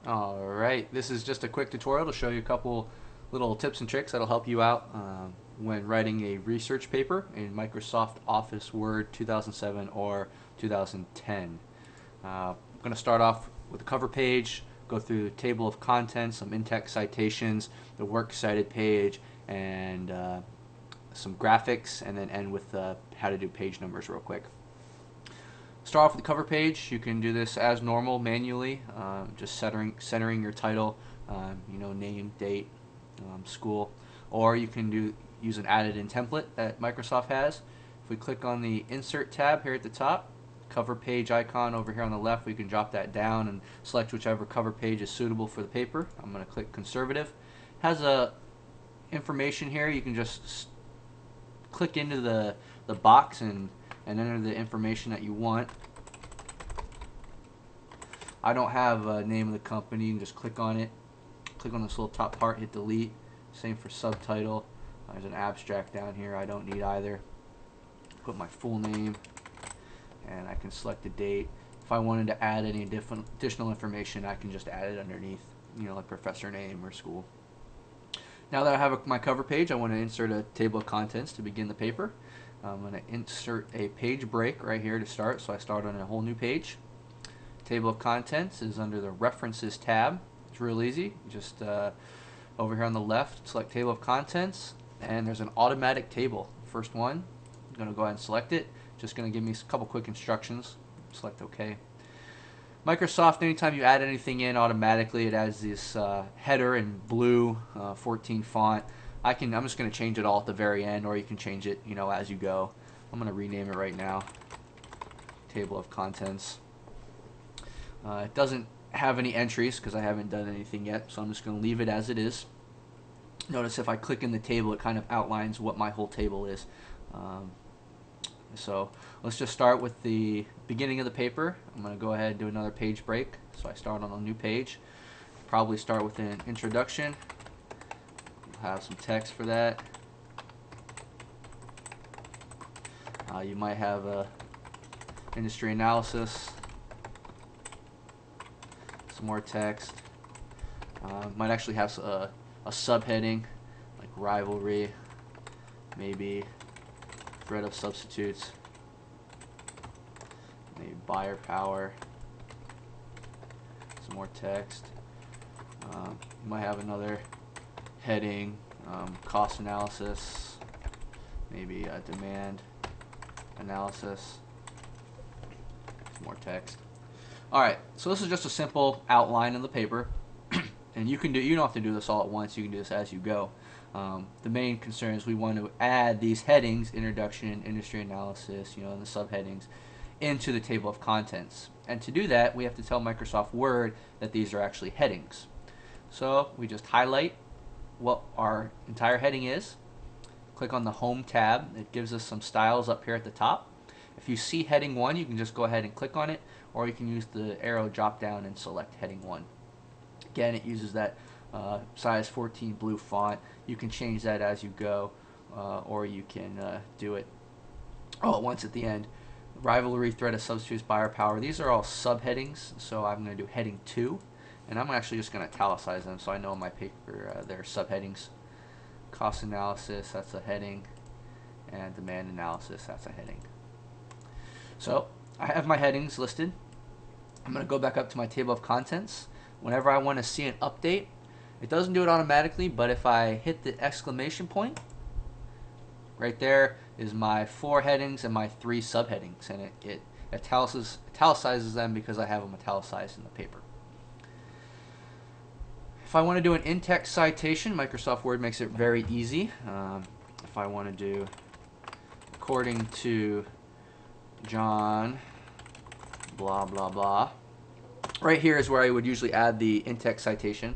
Alright, this is just a quick tutorial to show you a couple little tips and tricks that'll help you out when writing a research paper in Microsoft Office Word 2007 or 2010. I'm going to start off with the cover page, go through the table of contents, some in-text citations, the works cited page, and some graphics, and then end with how to do page numbers real quick. Start off with the cover page. You can do this as normal manually, just centering your title, name, date, school, or you can use an added-in template that Microsoft has. If we click on the Insert tab here at the top, cover page icon over here on the left, we can drop that down and select whichever cover page is suitable for the paper. I'm going to click Conservative. It has a information here. You can just click into the box and enter the information that you want. I don't have a name of the company, and just click on it. Click on this little top part, hit delete. Same for subtitle. There's an abstract down here. I don't need either. Put my full name, and I can select the date. If I wanted to add any additional information, I can just add it underneath, like professor name or school. Now that I have my cover page, I want to insert a table of contents to begin the paper. I'm going to insert a page break right here to start, so I start on a whole new page. Table of contents is under the References tab. It's real easy. Just over here on the left, select Table of Contents, and there's an automatic table. First one, I'm going to go ahead and select it. Just going to give me a couple quick instructions. Select OK. Microsoft, anytime you add anything in automatically, it adds this header in blue 14 font. I'm just going to change it all at the very end, or you can change it, as you go. I'm going to rename it right now. Table of Contents. It doesn't have any entries because I haven't done anything yet, so I'm just going to leave it as it is. Notice if I click in the table, it kind of outlines what my whole table is. So let's just start with the beginning of the paper. I'm going to go ahead and do another page break. So I start on a new page. Probably start with an introduction. We'll have some text for that. You might have a industry analysis, some more text. Might actually have a subheading like rivalry, maybe threat of substitutes, maybe buyer power, some more text. You might have another heading, cost analysis, maybe demand analysis, some more text. Alright, so this is just a simple outline of the paper, and you don't have to do this all at once, you can do this as you go. The main concern is we want to add these headings, introduction, industry analysis, and the subheadings, into the table of contents. And to do that, we have to tell Microsoft Word that these are actually headings. So we just highlight what our entire heading is, click on the Home tab. It gives us some styles up here at the top. If you see heading 1, you can just go ahead and click on it, or you can use the arrow drop down and select heading 1. Again, it uses that size 14 blue font. You can change that as you go, or you can do it all at once at the end. Rivalry, threat of substitutes, buyer power. These are all subheadings, so I'm going to do heading 2, and I'm actually just going to italicize them so I know in my paper they're subheadings. Cost analysis, that's a heading, and demand analysis, that's a heading. So I have my headings listed. I'm going to go back up to my table of contents. Whenever I want to see an update, it doesn't do it automatically, but if I hit the exclamation point, right there is my 4 headings and my 3 subheadings, and it italicizes them because I have them italicized in the paper. If I want to do an in-text citation, Microsoft Word makes it very easy. If I want to do, according to John, blah, blah, blah. Right here is where I would usually add the in-text citation.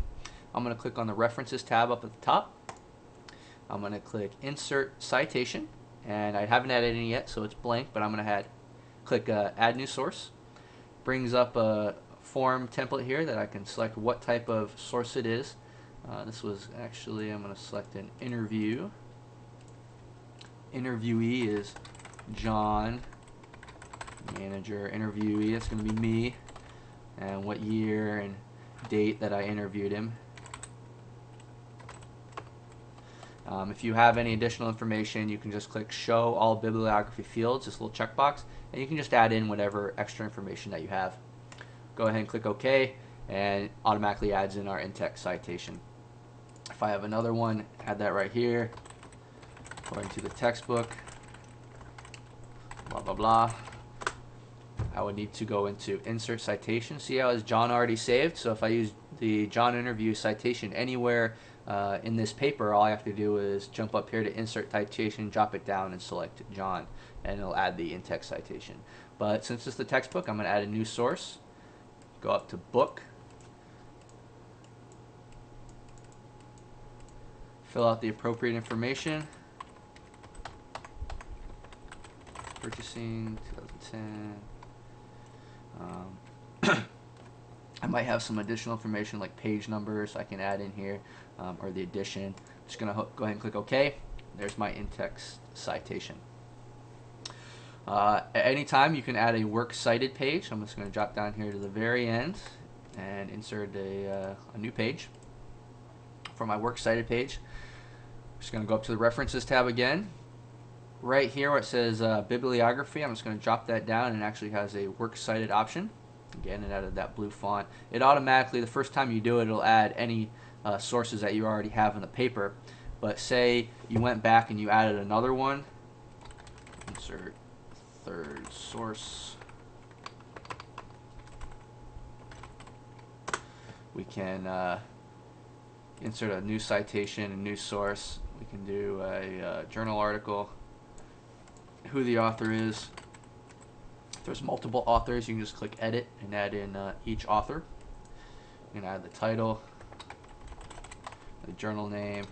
I'm going to click on the References tab up at the top. I'm going to click Insert Citation, and I haven't added any yet, so it's blank, but I'm going to click Add New Source. Brings up a form template here that I can select what type of source it is. This was actually, I'm going to select an interview. Interviewee is John. Manager, interviewee, that's going to be me. And what year, and date that I interviewed him. If you have any additional information, you can just click Show All Bibliography Fields, this little checkbox, and you can just add in whatever extra information that you have. Go ahead and click OK, and automatically adds in our in-text citation. If I have another one, add that right here, according to the textbook, blah, blah, blah. I would need to go into Insert Citation. See how is John already saved? So if I use the John interview citation anywhere in this paper, all I have to do is jump up here to Insert Citation, drop it down, and select John, and it'll add the in-text citation. But since it's the textbook, I'm going to add a new source. Go up to Book. Fill out the appropriate information. Purchasing 2010. I might have some additional information like page numbers I can add in here, or the edition. Just going to go ahead and click OK. There's my in-text citation. At any time you can add a works cited page. I'm just going to drop down here to the very end and insert a new page for my works cited page. I'm just going to go up to the References tab again. Right here where it says Bibliography, I'm just going to drop that down, and it actually has a works cited option. Again, it added that blue font. It automatically, the first time you do it, it'll add any sources that you already have in the paper. But say you went back and you added another one. Insert third source. We can insert a new citation, a new source. We can do a journal article, who the author is. If there's multiple authors, you can just click Edit and add in each author. You can add the title, the journal name,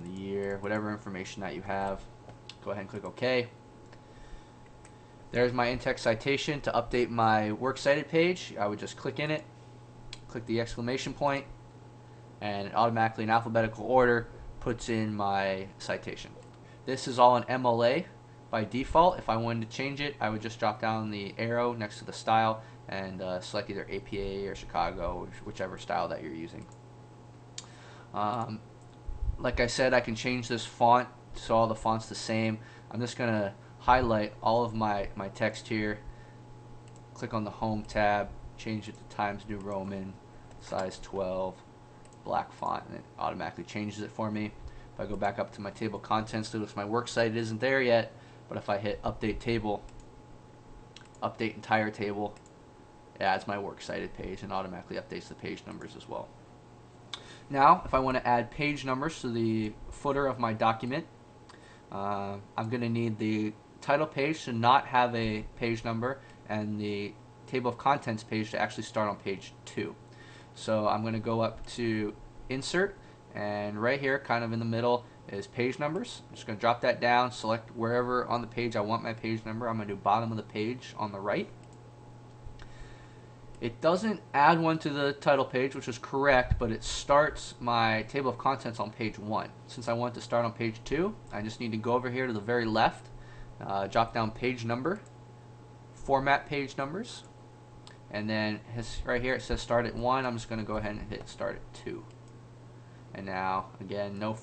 the year, whatever information that you have. Go ahead and click OK. There's my in-text citation. To update my works cited page, I would just click in it, click the exclamation point, and it automatically in alphabetical order puts in my citation. This is all in MLA by default. If I wanted to change it, I would just drop down the arrow next to the style and select either APA or Chicago, whichever style that you're using. Like I said, I can change this font so all the font's the same. I'm just going to highlight all of my text here, click on the Home tab, change it to Times New Roman, size 12, black font, and it automatically changes it for me. If I go back up to my table of contents, notice my works cited isn't there yet, but if I hit Update Table, Update Entire Table, it adds my works cited page and automatically updates the page numbers as well. Now, if I want to add page numbers to the footer of my document, I'm going to need the title page to not have a page number and the table of contents page to actually start on page 2. So I'm going to go up to Insert, and right here, kind of in the middle, is page numbers. I'm just going to drop that down, select wherever on the page I want my page number. I'm going to do bottom of the page on the right. It doesn't add one to the title page, which is correct, but it starts my table of contents on page 1. Since I want to start on page 2, I just need to go over here to the very left, drop down page number, format page numbers, and then right here it says start at 1. I'm just going to go ahead and hit start at 2. And now, again, no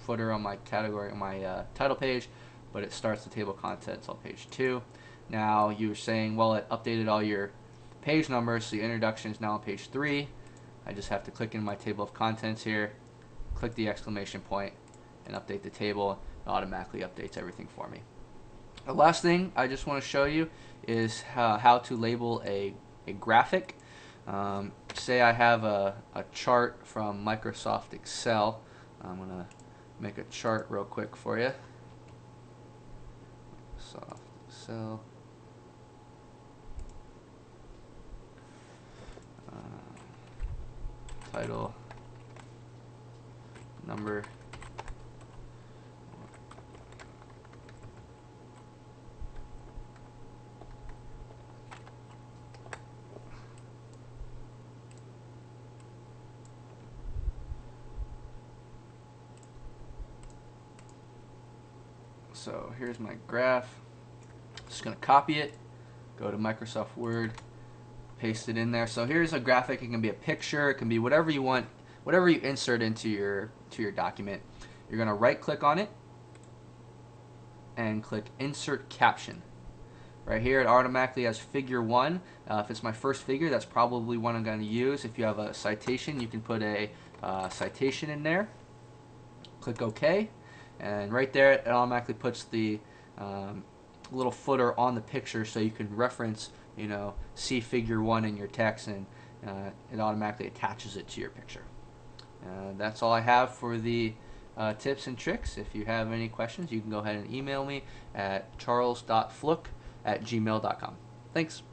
footer on my category, on my title page, but it starts the table of contents on page 2. Now, you're saying, well, it updated all your page numbers, so the introduction is now on page 3. I just have to click in my table of contents here, click the exclamation point, and update the table. It automatically updates everything for me. The last thing I just want to show you is how to label a graphic. Say I have a chart from Microsoft Excel. I'm going to make a chart real quick for you. Microsoft Excel. Title, number, so here's my graph. Just going to copy it, go to Microsoft Word, paste it in there. So here's a graphic. It can be a picture. It can be whatever you want, whatever you insert into your document. You're going to right click on it and click Insert Caption. Right here it automatically has figure 1. If it's my first figure, that's probably one I'm going to use. If you have a citation, you can put a citation in there. Click OK, and right there it automatically puts the little footer on the picture, so you can reference, see figure 1 in your text, and it automatically attaches it to your picture. That's all I have for the tips and tricks. If you have any questions, you can go ahead and email me at charles.flook@gmail.com. Thanks.